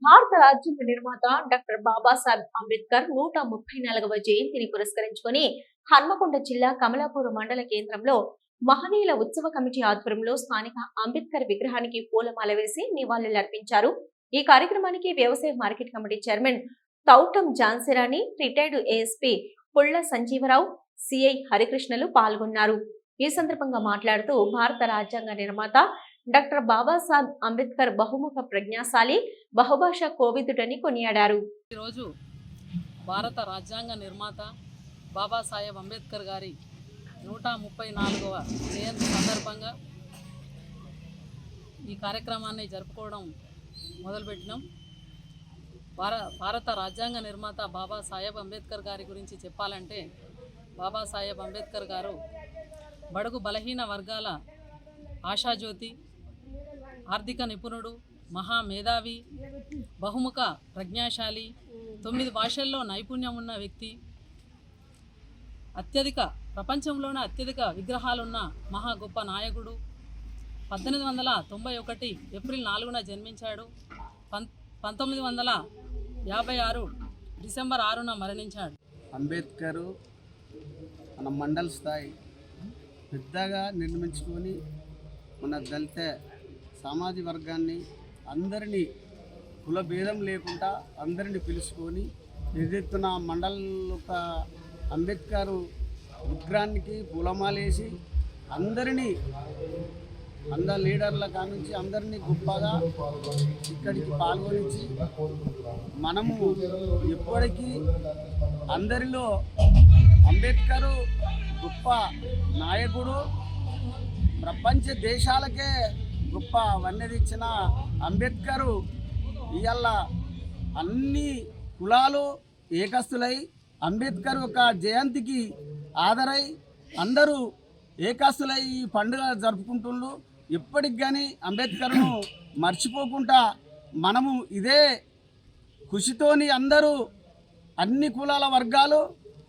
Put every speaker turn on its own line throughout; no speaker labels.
భారత రాజ్యాంగ నిర్మాత డాక్టర్ బాబాసాహెబ్ అంబేద్కర్ 134వ జయంతిని పురస్కరించుకొని హన్మకొండ జిల్లా కమలాపూర్ మండల కేంద్రంలో మహనీయుల ఉత్సవ కమిటీ ఆధ్వర్యంలో స్థానిక అంబేద్కర్ విగ్రహానికి పూలమాల వేసి నివాళులర్పించారు. ఈ కార్యక్రమానికి వ్యవసాయ market committee chairman Thoutam Jhansirani, retired ASP Pulla Sanjeevarao, CI హరికృష్ణలు పాల్గొన్నారు. ఈ సందర్భంగా మాట్లాడుతూ భారత రాజ్యాంగ నిర్మాత డాక్టర్ బాబాసాహెబ్ అంబేద్కర్ బహుముఖ ప్రజ్ఞాశాలి, బహుభాషా కోవిదుడని కొనియాడారు.
ఈరోజు భారత రాజ్యాంగ నిర్మాత బాబాసాహెబ్ అంబేద్కర్ గారి 134వ జయంతి సందర్భంగా ఈ కార్యక్రమాన్ని జరుపుకోవడం మొదలుపెట్టినాం. భారత రాజ్యాంగ నిర్మాత బాబాసాహెబ్ అంబేద్కర్ గారి గురించి చెప్పాలంటే, బాబాసాహెబ్ అంబేద్కర్ గారు బడుగు బలహీన వర్గాల ఆశాజ్యోతి, ఆర్థిక నిపుణుడు, మహామేధావి, బహుముఖ ప్రజ్ఞాశాలి, 9 భాషల్లో నైపుణ్యం ఉన్న వ్యక్తి, ప్రపంచంలోనే అత్యధిక విగ్రహాలున్న మహా గొప్ప నాయకుడు. 1891 ఏప్రిల్ 4న జన్మించాడు. 1956 డిసెంబర్ 6న మరణించాడు.
అంబేద్కర్ మన మండల స్థాయి పెద్దగా నిర్మించుకొని మన దళిత సామాజిక వర్గాన్ని అందరినీ కుల భేదం లేకుండా అందరినీ పిలుచుకొని ఎదుగుతున్న మండల అంబేద్కర్ విగ్రహానికి పూలమాలేసి అందరినీ లీడర్ల కానుంచి అందరినీ గొప్పగా ఇక్కడికి పాల్గొనించి మనము ఎప్పటికీ అందరిలో అంబేద్కర్ గొప్ప నాయకుడు, ప్రపంచ దేశాలకే గొప్ప వన్నెదిచ్చిన అంబేద్కర్ ఇవాళ అన్ని కులాలు ఏకస్తులై అంబేద్కర్ ఒక జయంతికి ఆదరై అందరూ ఏకస్తులై ఈ పండుగ జరుపుకుంటుండ్రు. ఎప్పటికి కానీ అంబేద్కర్ను మర్చిపోకుండా మనము ఇదే కృషితోని అందరూ అన్ని కులాల వర్గాలు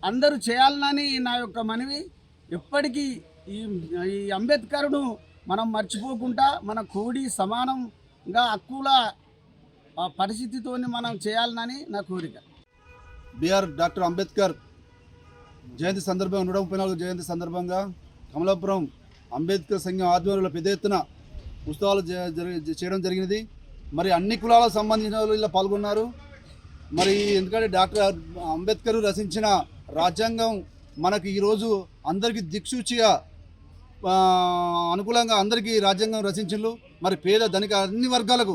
అందరూ చేయాలని నా యొక్క మనవి. ఎప్పటికీ ఈ అంబేద్కర్ను మనం మర్చిపోకుండా మన కోడి సమానంగా హక్కుల పరిస్థితితోని మనం చేయాలని నా కోరిక.
బిఆర్ డాక్టర్ అంబేద్కర్ జయంతి సందర్భంగా 134 జయంతి సందర్భంగా కమలాపురం అంబేద్కర్ సంఘం ఆధ్వర్యంలో పెద్ద ఎత్తున ఉత్సవాలు చేయడం జరిగినది. మరి అన్ని కులాలకు సంబంధించిన వాళ్ళు ఇలా పాల్గొన్నారు. మరి ఎందుకంటే డాక్టర్ అంబేద్కర్ రచించిన రాజ్యాంగం మనకి ఈరోజు అందరికీ దిక్సూచిగా అనుకూలంగా అందరికీ రాజ్యాంగం రచించిండ్రు. మరి పేద ధనిక అన్ని వర్గాలకు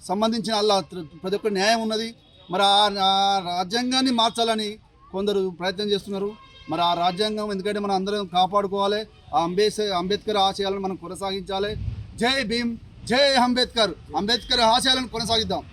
సంబంధించిన అలా ప్రతి ఒక్క న్యాయం ఉన్నది. మరి ఆ రాజ్యాంగాన్ని మార్చాలని కొందరు ప్రయత్నం చేస్తున్నారు. మరి ఆ రాజ్యాంగం ఎందుకంటే మనం అందరం కాపాడుకోవాలి. ఆ అంబేద్కర్ ఆశయాలను మనం కొనసాగించాలి. జై భీమ్, జై అంబేద్కర్. అంబేద్కర్ ఆశయాలను కొనసాగిద్దాం.